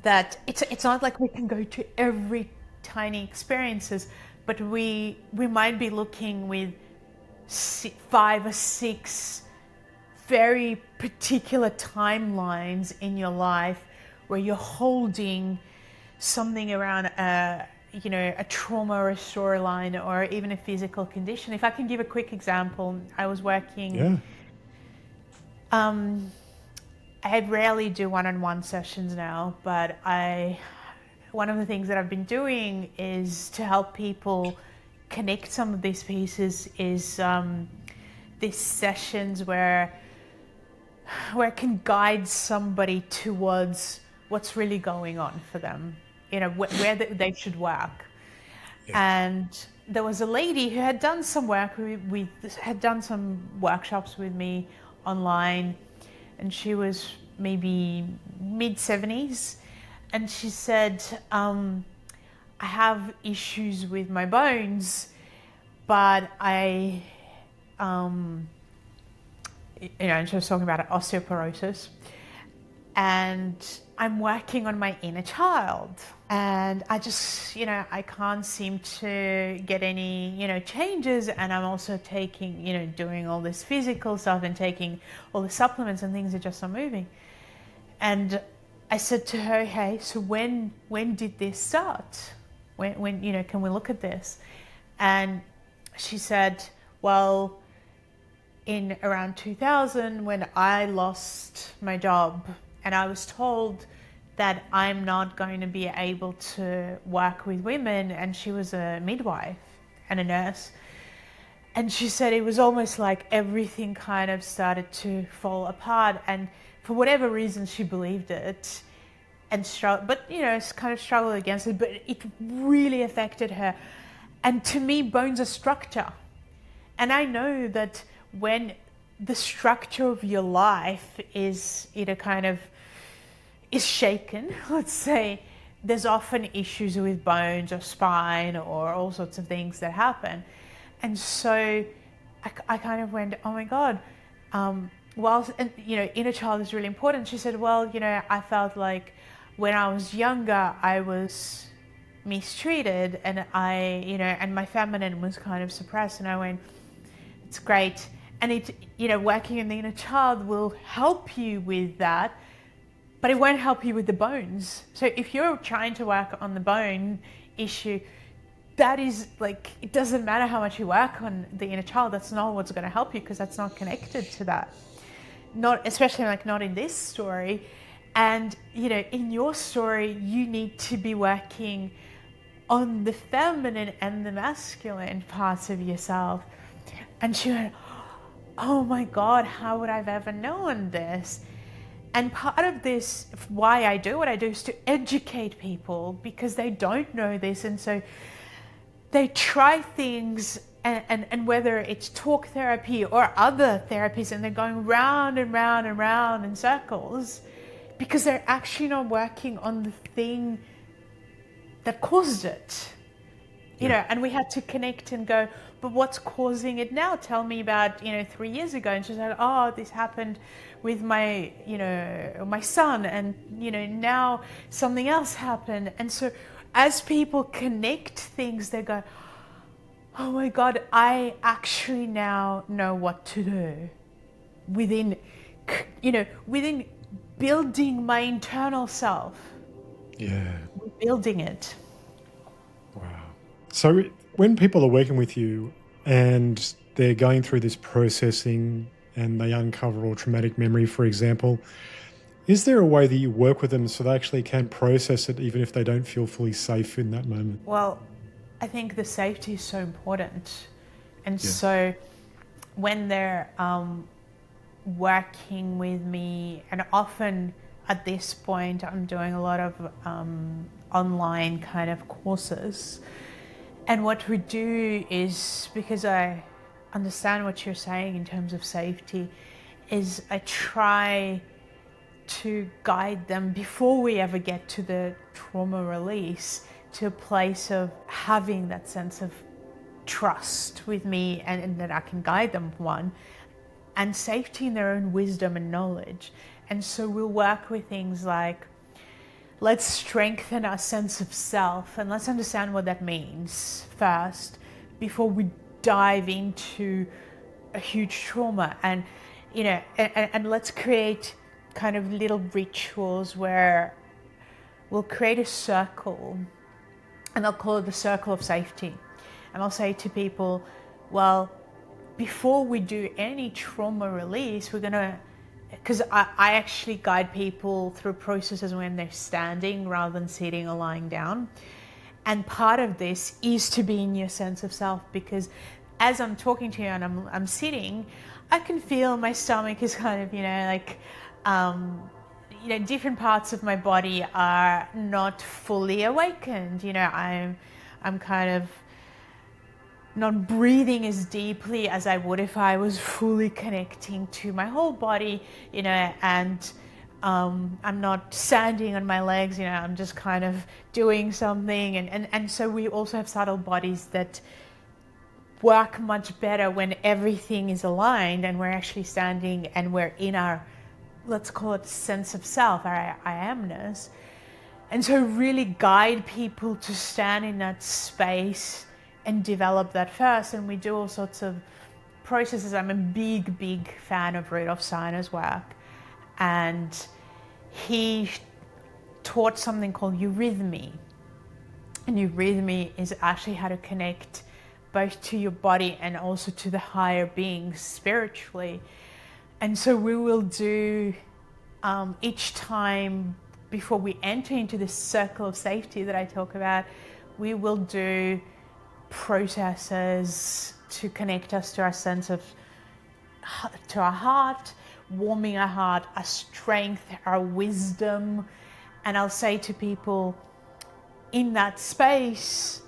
that it's not like we can go to every tiny experiences, but we might be looking with 5 or 6 very particular timelines in your life where you're holding something around a trauma or a storyline or even a physical condition. If I can give a quick example, I was working. Yeah. I rarely do one-on-one sessions now, but one of the things that I've been doing is to help people connect some of these pieces is these sessions where I can guide somebody towards what's really going on for them, where they should work. Yeah. And there was a lady who had done some work had done some workshops with me online, and she was maybe mid-70s, and she said, I have issues with my bones, but and she was talking about osteoporosis, and I'm working on my inner child, and I just, I can't seem to get any, changes, and I'm also taking, doing all this physical stuff and taking all the supplements, and things are just not moving. And I said to her, hey, so when did this start? When can we look at this? And she said, well, in around 2000, when I lost my job and I was told that I'm not going to be able to work with women, and she was a midwife and a nurse, and she said it was almost like everything kind of started to fall apart, and for whatever reason she believed it and struggled, but kind of struggled against it, but it really affected her. And to me, bones are structure, and I know that when the structure of your life is is shaken, let's say, there's often issues with bones or spine or all sorts of things that happen. And so I kind of went, oh my God, inner child is really important. She said, well, I felt like when I was younger, I was mistreated, and and my feminine was kind of suppressed. And I went, it's great. And working in the inner child will help you with that, but it won't help you with the bones. So if you're trying to work on the bone issue, that is like, it doesn't matter how much you work on the inner child, that's not what's going to help you, because that's not connected to that. Especially not in this story. And, in your story, you need to be working on the feminine and the masculine parts of yourself. And she went, oh my God, how would I have ever known this? And part of this, why I do what I do, is to educate people, because they don't know this. And so they try things and whether it's talk therapy or other therapies, and they're going round and round and round in circles because they're actually not working on the thing that caused it. You know, and we had to connect and go, but what's causing it now? Tell me about, 3 years ago. And she's like, oh, this happened with my, my son. And, now something else happened. And so as people connect things, they go, oh my God, I actually now know what to do within building my internal self. Yeah. Building it. Wow. So when people are working with you and they're going through this processing and they uncover all traumatic memory, for example, is there a way that you work with them so they actually can process it even if they don't feel fully safe in that moment? Well, I think the safety is so important. And so when they're working with me, and often at this point I'm doing a lot of online kind of courses. And what we do is, because I understand what you're saying in terms of safety, is I try to guide them before we ever get to the trauma release to a place of having that sense of trust with me, and that I can guide them, one, and safety in their own wisdom and knowledge. And so we'll work with things like, let's strengthen our sense of self, and let's understand what that means first before we dive into a huge trauma. And and let's create kind of little rituals where we'll create a circle, and I'll call it the circle of safety. And I'll say to people, well, before we do any trauma release, we're gonna, because I actually guide people through processes when they're standing rather than sitting or lying down. And part of this is to be in your sense of self, because as I'm talking to you and I'm sitting, I can feel my stomach is kind of, different parts of my body are not fully awakened. I'm kind of not breathing as deeply as I would if I was fully connecting to my whole body, and I'm not standing on my legs, I'm just kind of doing something. And so we also have subtle bodies that work much better when everything is aligned and we're actually standing and we're in our, let's call it, sense of self, our I amness. And so really guide people to stand in that space and develop that first. And we do all sorts of processes. I'm a big fan of Rudolf Steiner's work. And he taught something called eurythmy. And eurythmy is actually how to connect both to your body and also to the higher beings spiritually. And so we will do each time before we enter into this circle of safety that I talk about, we will do processes to connect us to our sense of, to our heart, warming our heart, our strength, our wisdom. And I'll say to people, in that space,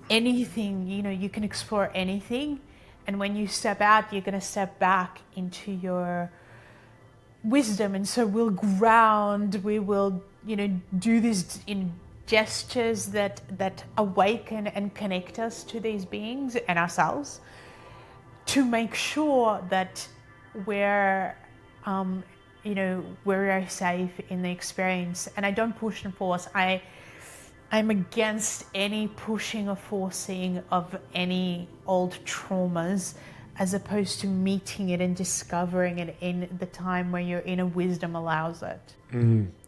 anything, you can explore anything. And when you step out, you're going to step back into your wisdom. And so we'll ground, we will, do this in gestures that awaken and connect us to these beings and ourselves, to make sure that we're very safe in the experience. And I don't push and force. I'm against any pushing or forcing of any old traumas, as opposed to meeting it and discovering it in the time where your inner wisdom allows it.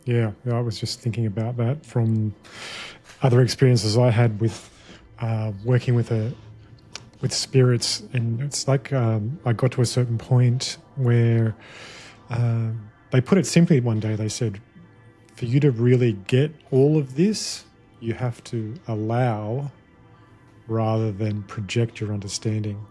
Yeah, I was just thinking about that from other experiences I had with working with spirits. And it's like I got to a certain point where they put it simply one day. They said, for you to really get all of this, you have to allow rather than project your understanding,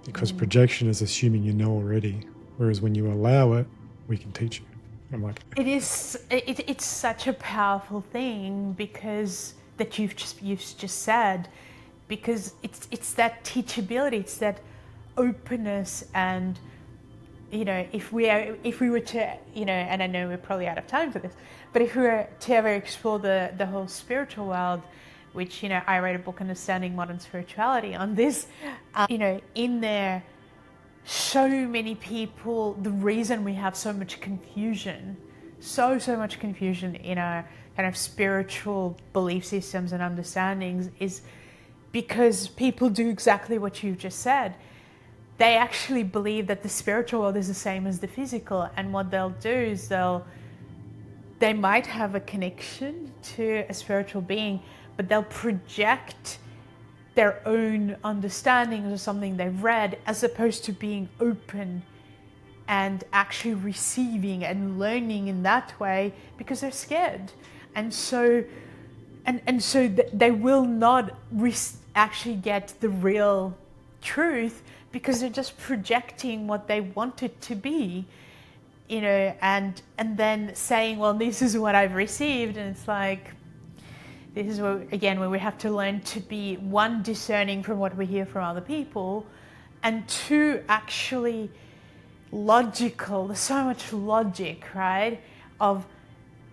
because projection is assuming you know already, whereas when you allow it, we can teach you. I'm like, it's such a powerful thing, because that you've just said, because it's that teachability, it's that openness. And if we were to, and I know we're probably out of time for this, but if we were to ever explore the whole spiritual world, which I wrote a book, Understanding Modern Spirituality, on this, in there, so many people, the reason we have so much confusion, so much confusion in our kind of spiritual belief systems and understandings, is because people do exactly what you just said. They actually believe that the spiritual world is the same as the physical, and what they'll do is they might have a connection to a spiritual being, but they'll project their own understandings of something they've read, as opposed to being open and actually receiving and learning in that way, because they're scared. And so they will not actually get the real truth, because they're just projecting what they want it to be, and then saying, well, this is what I've received. And it's like, this is where we have to learn to be, one, discerning from what we hear from other people, and two, actually logical. There's so much logic, right?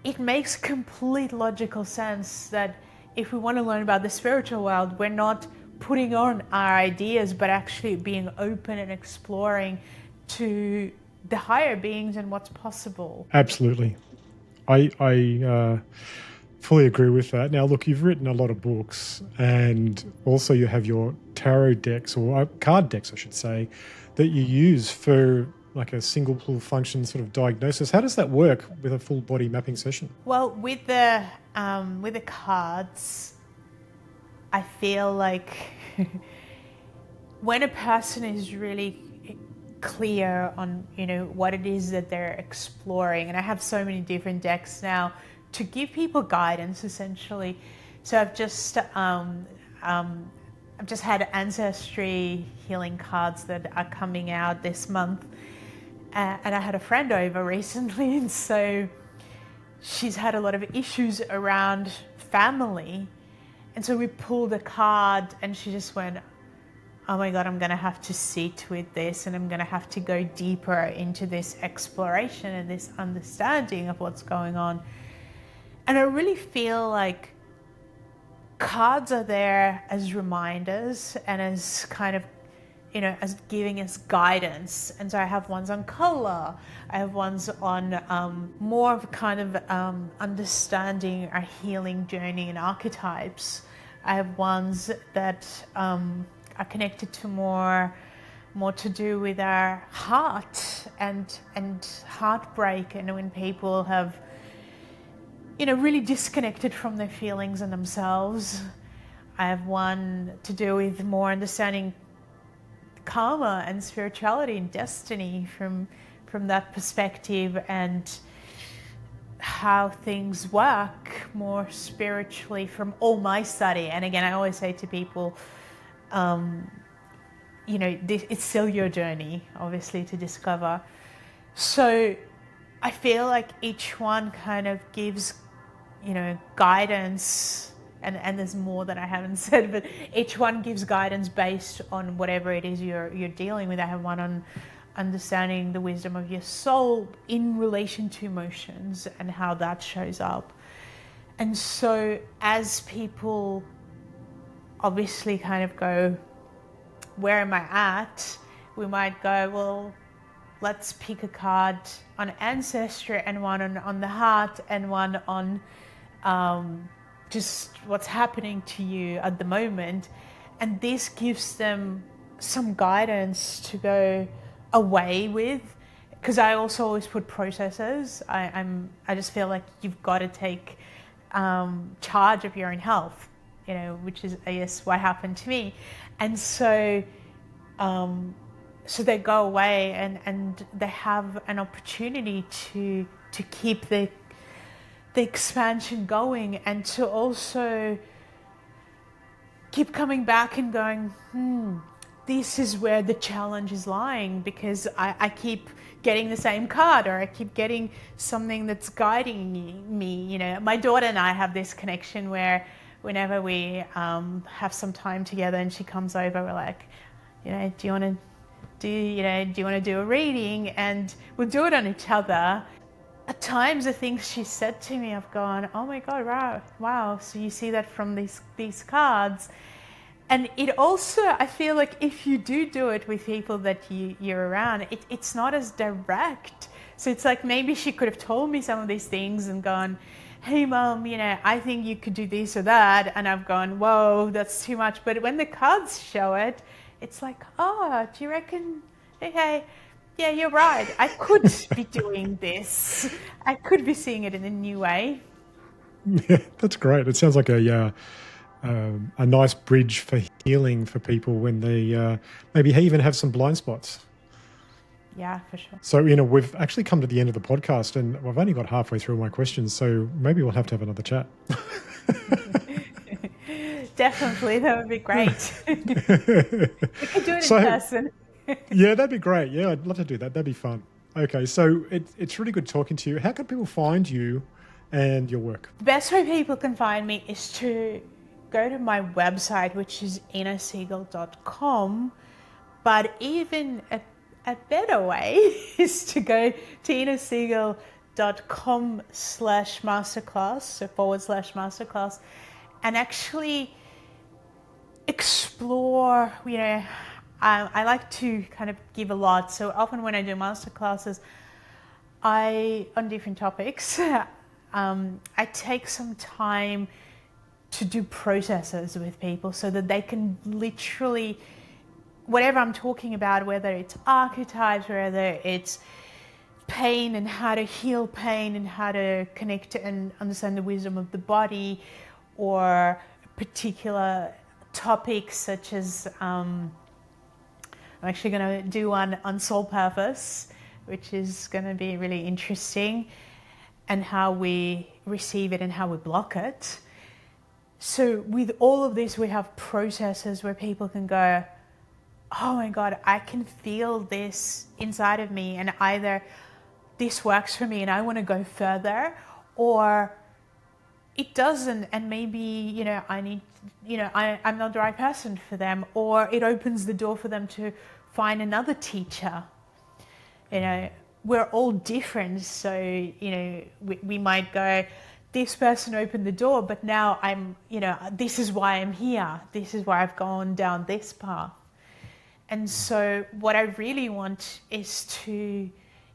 It makes complete logical sense that if we want to learn about the spiritual world, we're not putting on our ideas, but actually being open and exploring to the higher beings and what's possible. Absolutely. I fully agree with that. Now, look, you've written a lot of books, and also you have your tarot decks, or card decks, I should say, that you use for like a single function sort of diagnosis. How does that work with a full body mapping session? Well, with the cards, I feel like when a person is really clear on what it is that they're exploring, and I have so many different decks now to give people guidance, essentially. So I've just had Ancestry healing cards that are coming out this month, and I had a friend over recently, and so she's had a lot of issues around family, and so we pulled a card, and she just went, oh my God, I'm going to have to sit with this, and I'm going to have to go deeper into this exploration and this understanding of what's going on. And I really feel like cards are there as reminders and as kind of, as giving us guidance. And so I have ones on color. I have ones on more of kind of understanding our healing journey and archetypes. I have ones that are connected to more to do with our heart and heartbreak, and when people have really disconnected from their feelings and themselves. I have one to do with more understanding karma and spirituality and destiny from that perspective, and how things work more spiritually from all my study. And again, I always say to people, it's still your journey, obviously, to discover. So I feel like each one kind of gives guidance, and there's more that I haven't said, but each one gives guidance based on whatever it is you're dealing with. I have one on understanding the wisdom of your soul in relation to emotions and how that shows up. And so as people obviously kind of go, where am I at? We might go, well, let's pick a card on Ancestry, and one on the heart, and one on just what's happening to you at the moment. And this gives them some guidance to go away with, because I also always put processes. I just feel like you've got to take charge of your own health, which is, I guess, what happened to me. And so they go away and they have an opportunity to keep the expansion going, and to also keep coming back and going, this is where the challenge is lying, because I keep getting the same card, or I keep getting something that's guiding me. My daughter and I have this connection where whenever we have some time together and she comes over, we're like, do you want to do a reading? And we'll do it on each other. At times, the things she said to me, I've gone, oh my God, wow. So you see that from these cards. And it also, I feel like if you do it with people that you're around, it's not as direct. So it's like maybe she could have told me some of these things and gone, hey mom, I think you could do this or that. And I've gone, whoa, that's too much. But when the cards show it, it's like, oh, do you reckon, okay, yeah, you're right. I could be doing this. I could be seeing it in a new way. Yeah, that's great. It sounds like a nice bridge for healing for people when they maybe even have some blind spots. Yeah, for sure. So, we've actually come to the end of the podcast and I've only got halfway through my questions. So maybe we'll have to have another chat. Definitely. That would be great. We could do it in person. Yeah, that'd be great. Yeah, I'd love to do that. That'd be fun. Okay, so it's really good talking to you. How can people find you and your work? The best way people can find me is to go to my website, which is innasegal.com. But even a better way is to go to innasegal.com/masterclass, so /masterclass, and actually explore, I like to kind of give a lot. So often when I do masterclasses, on different topics, I take some time to do processes with people so that they can literally, whatever I'm talking about, whether it's archetypes, whether it's pain and how to heal pain and how to connect and understand the wisdom of the body, or particular topics such as, I'm actually going to do one on soul purpose, which is going to be really interesting, and how we receive it and how we block it. So with all of this, we have processes where people can go, oh my God, I can feel this inside of me, and either this works for me and I want to go further, or it doesn't, and maybe, I need, I'm not the right person for them, or it opens the door for them to find another teacher. We're all different. So, we might go, this person opened the door, but now I'm, this is why I'm here. This is why I've gone down this path. And so what I really want is to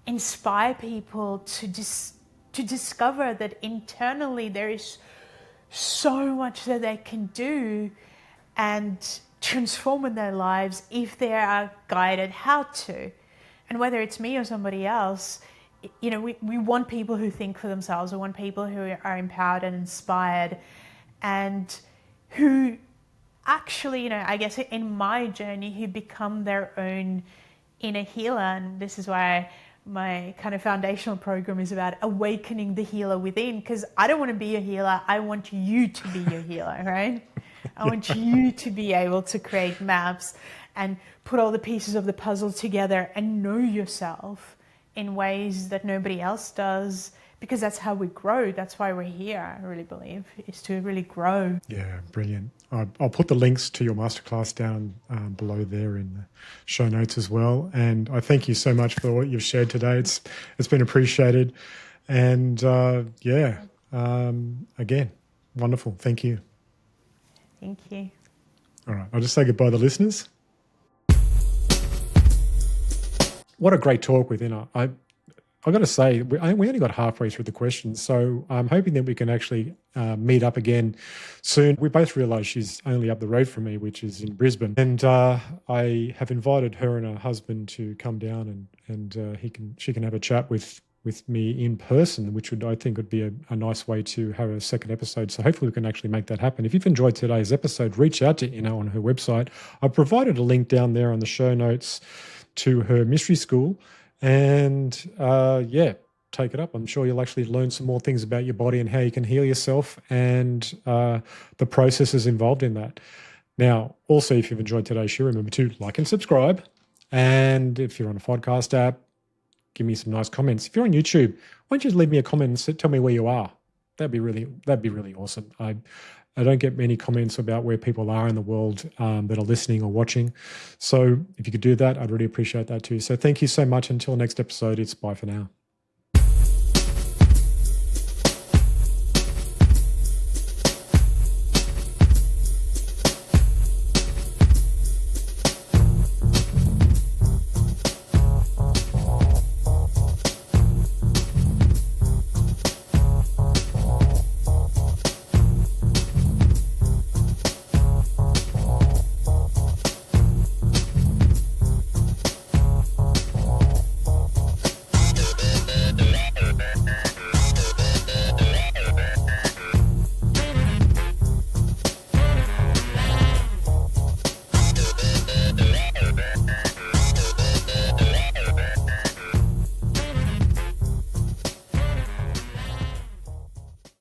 inspire people to discover that internally there is so much that they can do and transform in their lives if they are guided how to. And whether it's me or somebody else, we want people who think for themselves. We want people who are empowered and inspired, and who actually, I guess in my journey, who become their own inner healer. And this is why my kind of foundational program is about awakening the healer within, because I don't want to be a healer. I want you to be your healer, right? I want you to be able to create maps and put all the pieces of the puzzle together and know yourself in ways that nobody else does, because that's how we grow. That's why we're here, I really believe, is to really grow. Yeah, brilliant. I'll put the links to your masterclass down below there in the show notes as well. And I thank you so much for what you've shared today. It's been appreciated. And again, wonderful. Thank you. Thank you. All right, I'll just say goodbye to the listeners. What a great talk with Inna. I've got to say, we only got halfway through the questions, so I'm hoping that we can actually meet up again soon. We both realise she's only up the road from me, which is in Brisbane, and I have invited her and her husband to come down and she can have a chat with me in person, which I think would be a nice way to have a second episode. So hopefully we can actually make that happen. If you've enjoyed today's episode, reach out to Inna on her website. I've provided a link down there on the show notes to her mystery school, and take it up. I'm sure you'll actually learn some more things about your body and how you can heal yourself, and the processes involved in that. Now, also, if you've enjoyed today's show, remember to like and subscribe. And if you're on a podcast app, give me some nice comments. If you're on YouTube, why don't you just leave me a comment and tell me where you are? that'd be really awesome. I don't get many comments about where people are in the world that are listening or watching. So if you could do that, I'd really appreciate that too. So thank you so much. Until next episode, it's bye for now.